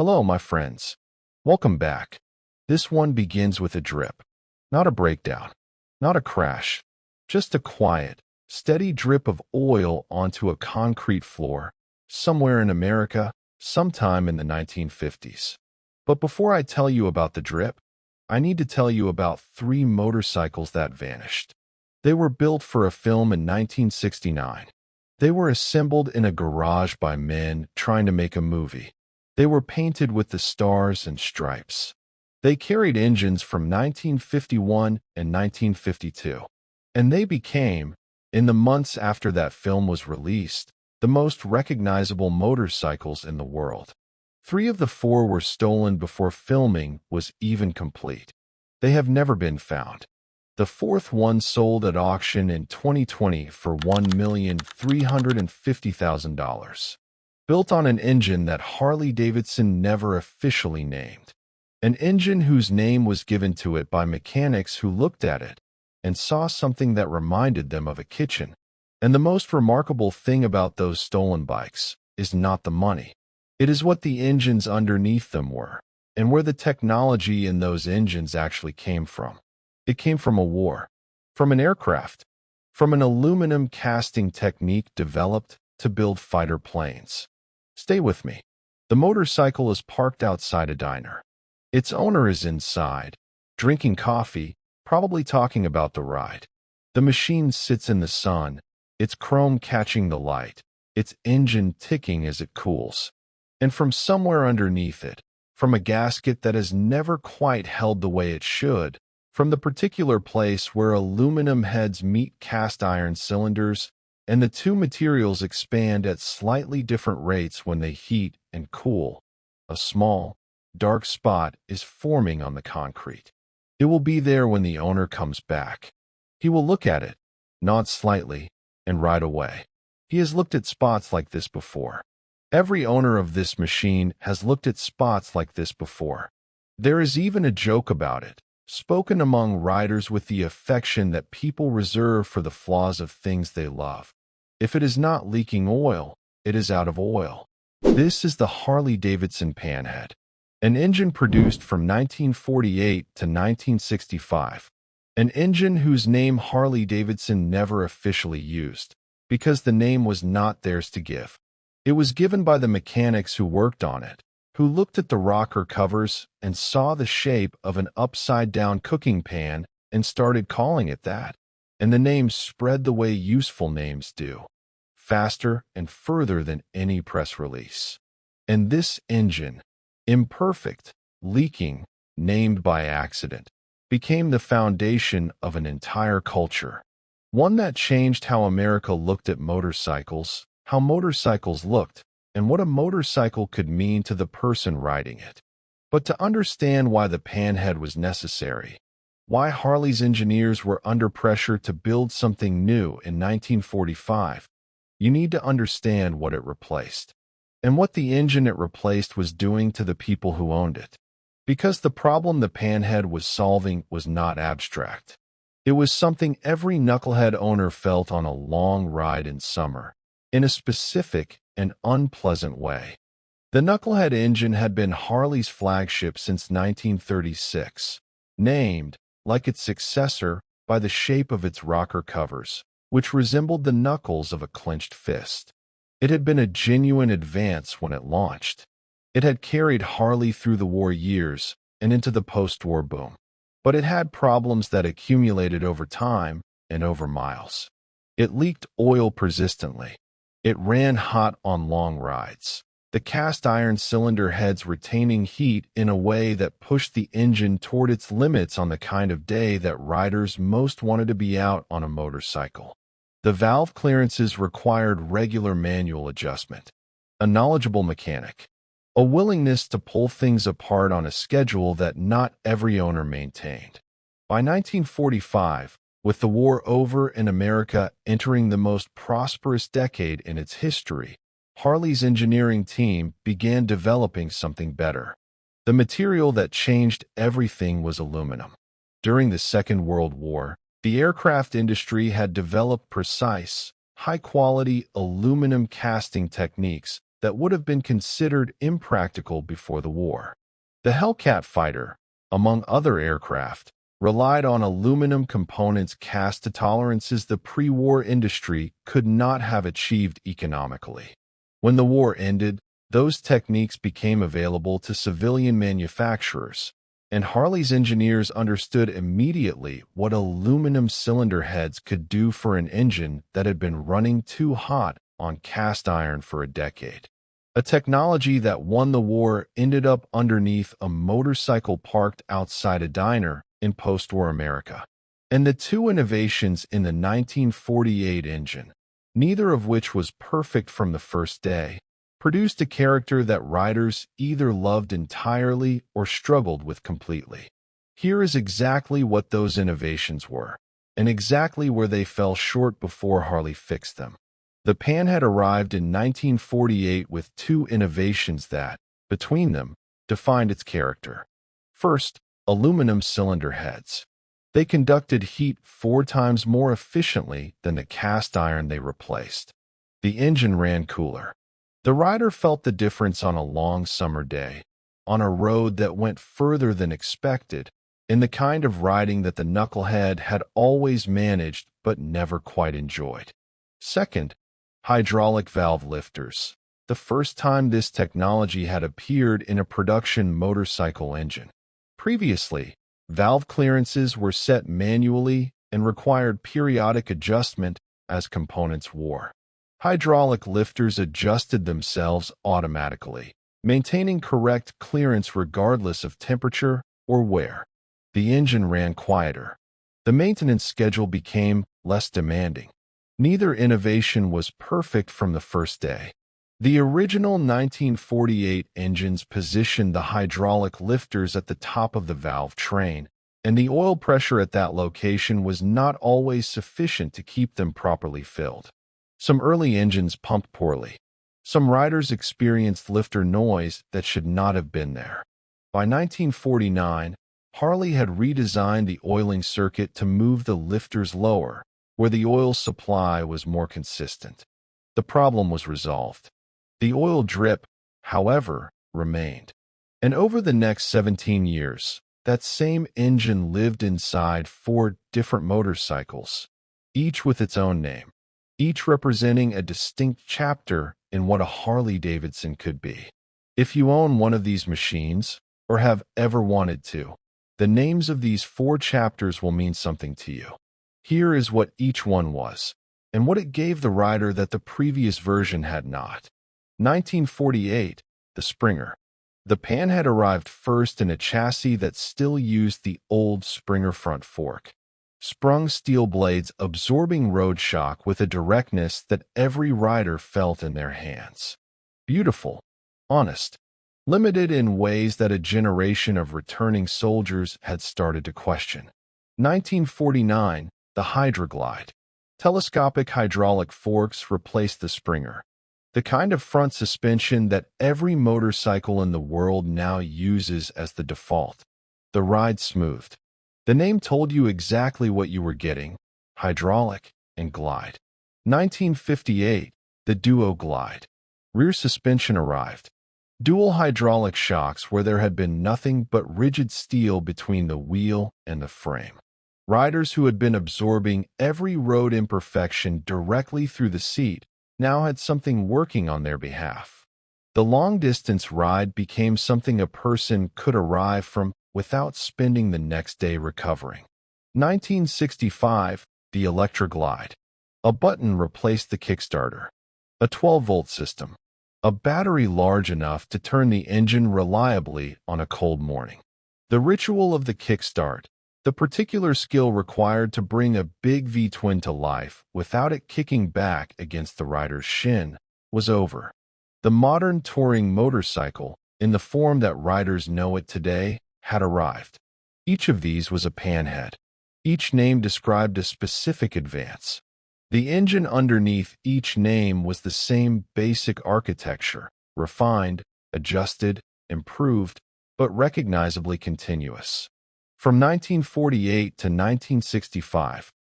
Hello, my friends. Welcome back. This one begins with a drip. Not a breakdown. Not a crash. Just a quiet, steady drip of oil onto a concrete floor, somewhere in America, sometime in the 1950s. But before I tell you about the drip, I need to tell you about three motorcycles that vanished. They were built for a film in 1969. They were assembled in a garage by men trying to make a movie. They were painted with the stars and stripes. They carried engines from 1951 and 1952. And they became, in the months after that film was released, the most recognizable motorcycles in the world. Three of the four were stolen before filming was even complete. They have never been found. The fourth one sold at auction in 2020 for $1,350,000. Built on an engine that Harley Davidson never officially named. An engine whose name was given to it by mechanics who looked at it and saw something that reminded them of a kitchen. And the most remarkable thing about those stolen bikes is not the money. It is what the engines underneath them were, and where the technology in those engines actually came from. It came from a war, from an aircraft, from an aluminum casting technique developed to build fighter planes. Stay with me. The motorcycle is parked outside a diner. Its owner is inside, drinking coffee, probably talking about the ride. The machine sits in the sun, its chrome catching the light, its engine ticking as it cools. And from somewhere underneath it, from a gasket that has never quite held the way it should, from the particular place where aluminum heads meet cast iron cylinders, and the two materials expand at slightly different rates when they heat and cool, a small, dark spot is forming on the concrete. It will be there when the owner comes back. He will look at it, nod slightly, and ride away. He has looked at spots like this before. Every owner of this machine has looked at spots like this before. There is even a joke about it, spoken among riders with the affection that people reserve for the flaws of things they love. If it is not leaking oil, it is out of oil. This is the Harley Davidson Panhead, an engine produced from 1948 to 1965, an engine whose name Harley Davidson never officially used, because the name was not theirs to give. It was given by the mechanics who worked on it, who looked at the rocker covers and saw the shape of an upside-down cooking pan and started calling it that. And the name spread the way useful names do, faster and further than any press release. And this engine, Imperfect, leaking, named by accident, became the foundation of an entire culture. One that changed how America looked at motorcycles, how motorcycles looked, and what a motorcycle could mean to the person riding it. But to understand why the Panhead was necessary, why Harley's engineers were under pressure to build something new in 1945, you need to understand what it replaced, and what the engine it replaced was doing to the people who owned it. Because the problem the Panhead was solving was not abstract. It was something every knucklehead owner felt on a long ride in summer, in a specific and unpleasant way. The Knucklehead engine had been Harley's flagship since 1936, named, like its successor, by the shape of its rocker covers, which resembled the knuckles of a clenched fist. It had been a genuine advance when it launched. It had carried Harley through the war years and into the post-war boom. But it had problems that accumulated over time and over miles. It leaked oil persistently. It ran hot on long rides, the cast iron cylinder heads retaining heat in a way that pushed the engine toward its limits on the kind of day that riders most wanted to be out on a motorcycle. The valve clearances required regular manual adjustment, a knowledgeable mechanic, a willingness to pull things apart on a schedule that not every owner maintained. By 1945, with the war over and America entering the most prosperous decade in its history, Harley's engineering team began developing something better. The material that changed everything was aluminum. During the Second World War, the aircraft industry had developed precise, high-quality aluminum casting techniques that would have been considered impractical before the war. The Hellcat fighter, among other aircraft, relied on aluminum components cast to tolerances the pre-war industry could not have achieved economically. When the war ended, those techniques became available to civilian manufacturers, and Harley's engineers understood immediately what aluminum cylinder heads could do for an engine that had been running too hot on cast iron for a decade. A technology that won the war ended up underneath a motorcycle parked outside a diner in post-war America. And the two innovations in the 1948 engine, neither of which was perfect from the first day, produced a character that riders either loved entirely or struggled with completely. Here is exactly what those innovations were, and exactly where they fell short before Harley fixed them. The Panhead arrived in 1948 with two innovations that, between them, defined its character. First, aluminum cylinder heads. They conducted heat 4 times more efficiently than the cast iron they replaced. The engine ran cooler. The rider felt the difference on a long summer day, on a road that went further than expected, in the kind of riding that the Knucklehead had always managed but never quite enjoyed. Second, hydraulic valve lifters. The first time this technology had appeared in a production motorcycle engine. Previously, valve clearances were set manually and required periodic adjustment as components wore. Hydraulic lifters adjusted themselves automatically, maintaining correct clearance regardless of temperature or wear. The engine ran quieter. The maintenance schedule became less demanding. Neither innovation was perfect from the first day. The original 1948 engines positioned the hydraulic lifters at the top of the valve train, and the oil pressure at that location was not always sufficient to keep them properly filled. Some early engines pumped poorly. Some riders experienced lifter noise that should not have been there. By 1949, Harley had redesigned the oiling circuit to move the lifters lower, where the oil supply was more consistent. The problem was resolved. The oil drip, however, remained. And over the next 17 years, that same engine lived inside 4 different motorcycles, each with its own name, each representing a distinct chapter in what a Harley Davidson could be. If you own one of these machines, or have ever wanted to, the names of these 4 chapters will mean something to you. Here is what each one was, and what it gave the rider that the previous version had not. 1948, the Springer. The Panhead arrived first in a chassis that still used the old Springer front fork. Sprung steel blades absorbing road shock with a directness that every rider felt in their hands. Beautiful, honest, limited in ways that a generation of returning soldiers had started to question. 1949, the Hydroglide. Telescopic hydraulic forks replaced the Springer, the kind of front suspension that every motorcycle in the world now uses as the default. The ride smoothed. The name told you exactly what you were getting: hydraulic and glide. 1958, the Duo Glide. Rear suspension arrived. Dual hydraulic shocks where there had been nothing but rigid steel between the wheel and the frame. Riders who had been absorbing every road imperfection directly through the seat now had something working on their behalf. The long-distance ride became something a person could arrive from without spending the next day recovering. 1965, the Electroglide. A button replaced the Kickstarter. A 12-volt system. A battery large enough to turn the engine reliably on a cold morning. The ritual of the kickstart, the particular skill required to bring a big V-twin to life without it kicking back against the rider's shin, was over. The modern touring motorcycle, in the form that riders know it today, had arrived. Each of these was a Panhead. Each name described a specific advance. The engine underneath each name was the same basic architecture, refined, adjusted, improved, but recognizably continuous. From 1948 to 1965,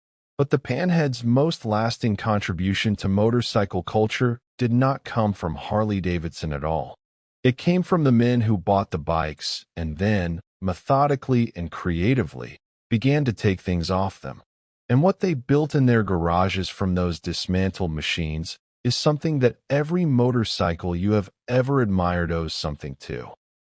But the Panhead's most lasting contribution to motorcycle culture did not come from Harley Davidson at all. It came from the men who bought the bikes and then, methodically and creatively, began to take things off them. And what they built in their garages from those dismantled machines is something that every motorcycle you have ever admired owes something to.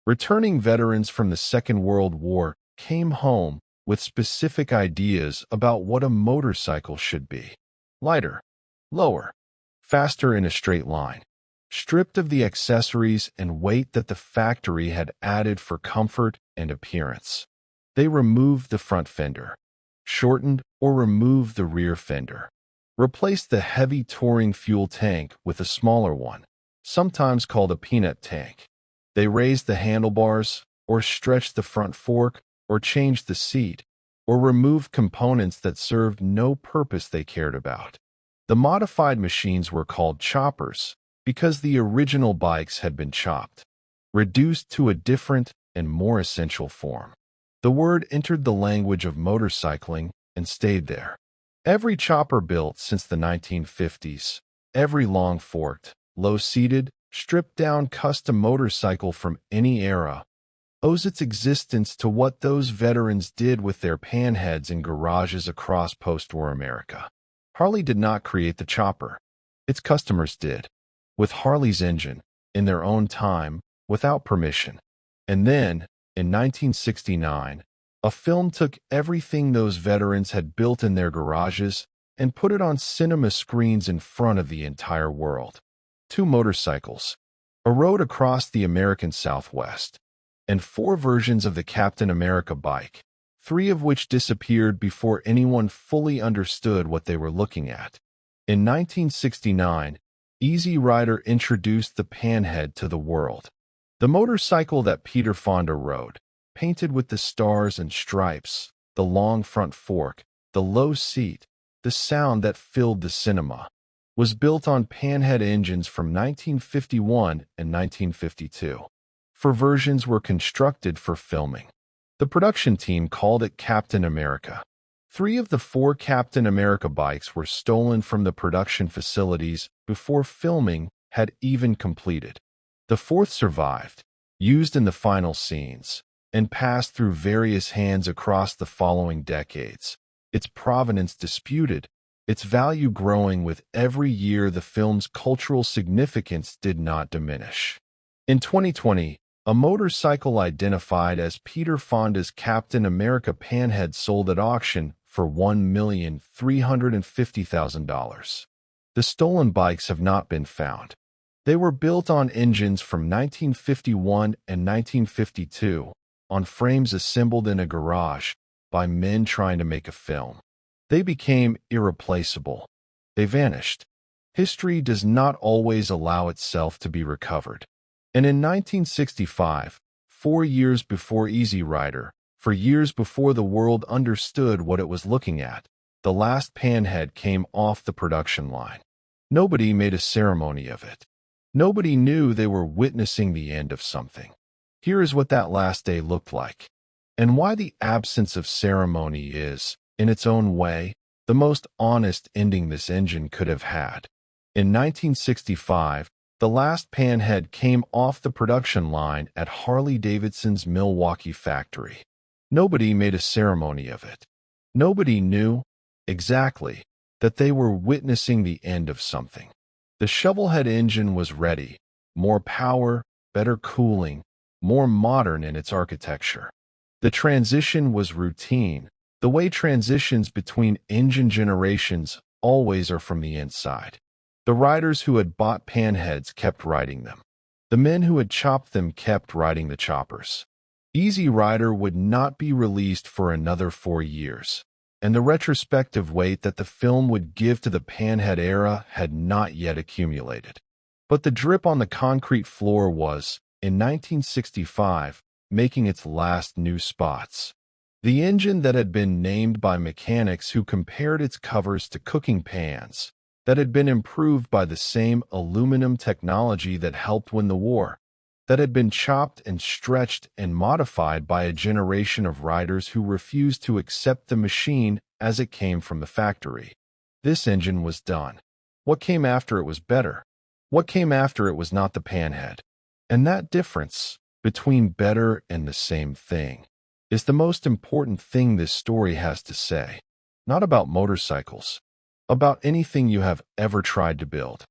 Returning veterans from the Second World War came home with specific ideas about what a motorcycle should be. Lighter, lower, faster in a straight line, stripped of the accessories and weight that the factory had added for comfort and appearance. They removed the front fender, shortened or removed the rear fender, replaced the heavy touring fuel tank with a smaller one, sometimes called a peanut tank. They raised the handlebars, or stretched the front fork, or changed the seat, or removed components that served no purpose they cared about. The modified machines were called choppers because the original bikes had been chopped, reduced to a different and more essential form. The word entered the language of motorcycling and stayed there. Every chopper built since the 1950s, every long-forked, low-seated, stripped-down custom motorcycle from any era, owes its existence to what those veterans did with their panheads in garages across post-war America. Harley did not create the chopper. Its customers did, with Harley's engine, in their own time, without permission. And then, in 1969, a film took everything those veterans had built in their garages and put it on cinema screens in front of the entire world. 2 motorcycles, a road across the American Southwest, and 4 versions of the Captain America bike, 3 of which disappeared before anyone fully understood what they were looking at. In 1969, Easy Rider introduced the Panhead to the world. The motorcycle that Peter Fonda rode, painted with the stars and stripes, the long front fork, the low seat, the sound that filled the cinema, was built on Panhead engines from 1951 and 1952. 4 versions were constructed for filming. The production team called it Captain America. 3 of the 4 Captain America bikes were stolen from the production facilities before filming had even completed. The 4th survived, used in the final scenes, and passed through various hands across the following decades, its provenance disputed, its value growing with every year. The film's cultural significance did not diminish. In 2020, a motorcycle identified as Peter Fonda's Captain America Panhead sold at auction for $1,350,000. The stolen bikes have not been found. They were built on engines from 1951 and 1952, on frames assembled in a garage by men trying to make a film. They became irreplaceable. They vanished. History does not always allow itself to be recovered. And in 1965, 4 years before Easy Rider, for years before the world understood what it was looking at, the Last Panhead came off the production line. Nobody made a ceremony of it. Nobody knew they were witnessing the end of something. Here is what that last day looked like, and why the absence of ceremony is, in its own way, the most honest ending this engine could have had. In 1965, the Last Panhead came off the production line at Harley Davidson's Milwaukee factory. Nobody made a ceremony of it. Nobody knew, exactly, that they were witnessing the end of something. The shovelhead engine was ready, more power, better cooling, more modern in its architecture. The transition was routine, the way transitions between engine generations always are from the inside. The riders who had bought panheads kept riding them. The men who had chopped them kept riding the choppers. Easy Rider would not be released for another 4 years, and the retrospective weight that the film would give to the Panhead era had not yet accumulated. But the drip on the concrete floor was, in 1965, making its last new spots. The engine that had been named by mechanics who compared its covers to cooking pans, that had been improved by the same aluminum technology that helped win the war, that had been chopped and stretched and modified by a generation of riders who refused to accept the machine as it came from the factory. This engine was done. What came after it was better. What came after it was not the Panhead. And that difference between better and the same thing is the most important thing this story has to say. Not about motorcycles, about anything you have ever tried to build.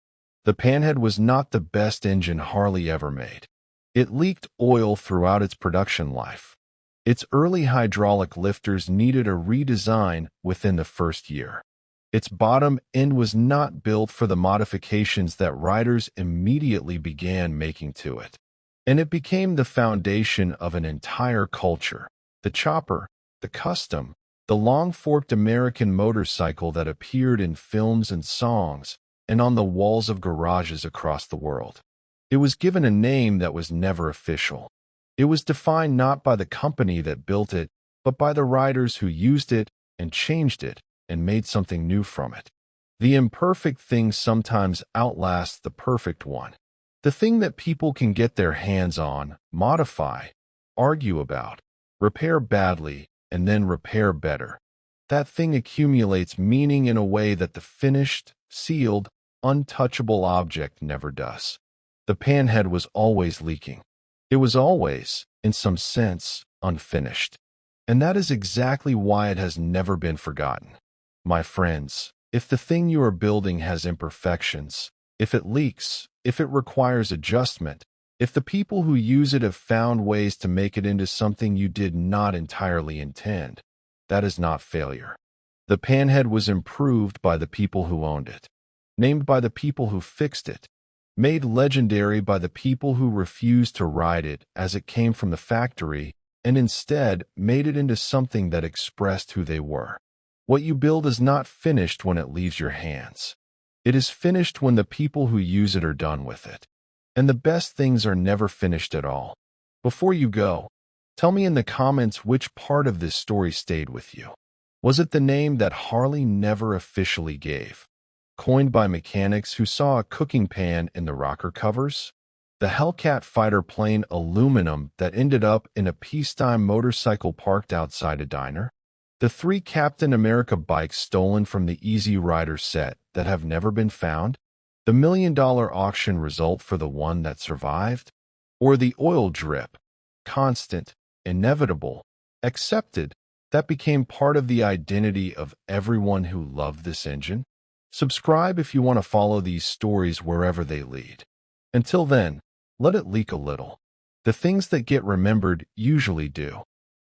The Panhead was not the best engine Harley ever made. It leaked oil throughout its production life. Its early hydraulic lifters needed a redesign within the first year. Its bottom end was not built for the modifications that riders immediately began making to it. And it became the foundation of an entire culture. The chopper, the custom, the long-forked American motorcycle that appeared in films and songs and on the walls of garages across the world. It was given a name that was never official. It was defined not by the company that built it, but by the riders who used it and changed it and made something new from it. The imperfect thing sometimes outlasts the perfect one. The thing that people can get their hands on, modify, argue about, repair badly, and then repair better. That thing accumulates meaning in a way that the finished, sealed, untouchable object never does. The Panhead was always leaking. It was always, in some sense, unfinished. And that is exactly why it has never been forgotten. My friends, if the thing you are building has imperfections, if it leaks, if it requires adjustment, if the people who use it have found ways to make it into something you did not entirely intend, that is not failure. The Panhead was improved by the people who owned it, named by the people who fixed it, made legendary by the people who refused to ride it as it came from the factory, and instead made it into something that expressed who they were. What you build is not finished when it leaves your hands. It is finished when the people who use it are done with it. And the best things are never finished at all. Before you go, tell me in the comments which part of this story stayed with you. Was it the name that Harley never officially gave, coined by mechanics who saw a cooking pan in the rocker covers? The Hellcat fighter plane aluminum that ended up in a peacetime motorcycle parked outside a diner? The 3 Captain America bikes stolen from the Easy Rider set that have never been found? The $1 million auction result for the one that survived? Or the oil drip, constant, inevitable, accepted, that became part of the identity of everyone who loved this engine? Subscribe if you want to follow these stories wherever they lead. Until then, let it leak a little. The things that get remembered usually do.